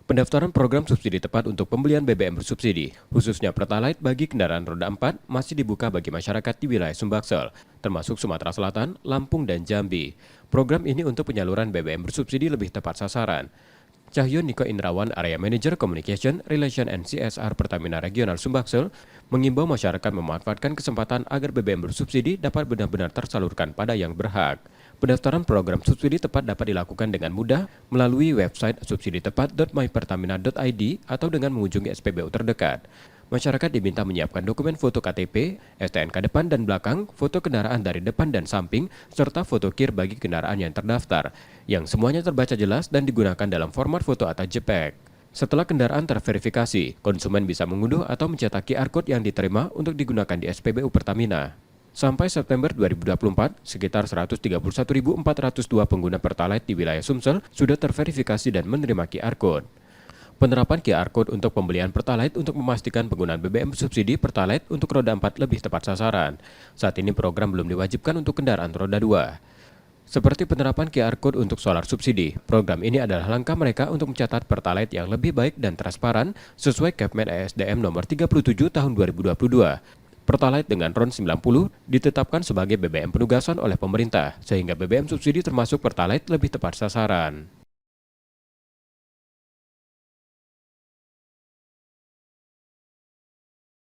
Pendaftaran program subsidi tepat untuk pembelian BBM bersubsidi, khususnya Pertalite bagi kendaraan roda 4, masih dibuka bagi masyarakat di wilayah Sumbaksel, termasuk Sumatera Selatan, Lampung, dan Jambi. Program ini untuk penyaluran BBM bersubsidi lebih tepat sasaran. Cahyo Niko Indrawan, Area Manager Communication, Relation and CSR Pertamina Regional Sumbaksel, mengimbau masyarakat memanfaatkan kesempatan agar BBM bersubsidi dapat benar-benar tersalurkan pada yang berhak. Pendaftaran program subsidi tepat dapat dilakukan dengan mudah melalui website subsiditepat.mypertamina.id atau dengan mengunjungi SPBU terdekat. Masyarakat diminta menyiapkan dokumen foto KTP, STNK depan dan belakang, foto kendaraan dari depan dan samping, serta foto KIR bagi kendaraan yang terdaftar, yang semuanya terbaca jelas dan digunakan dalam format foto atau JPEG. Setelah kendaraan terverifikasi, konsumen bisa mengunduh atau mencetak QR Code yang diterima untuk digunakan di SPBU Pertamina. Sampai September 2024, sekitar 131.402 pengguna Pertalite di wilayah Sumsel sudah terverifikasi dan menerima QR Code. Penerapan QR Code untuk pembelian Pertalite untuk memastikan penggunaan BBM subsidi Pertalite untuk roda 4 lebih tepat sasaran. Saat ini program belum diwajibkan untuk kendaraan roda 2. Seperti penerapan QR Code untuk solar subsidi, program ini adalah langkah mereka untuk mencatat Pertalite yang lebih baik dan transparan sesuai Kepmen ESDM nomor 37 tahun 2022. Pertalite dengan RON 90 ditetapkan sebagai BBM penugasan oleh pemerintah, sehingga BBM subsidi termasuk Pertalite lebih tepat sasaran.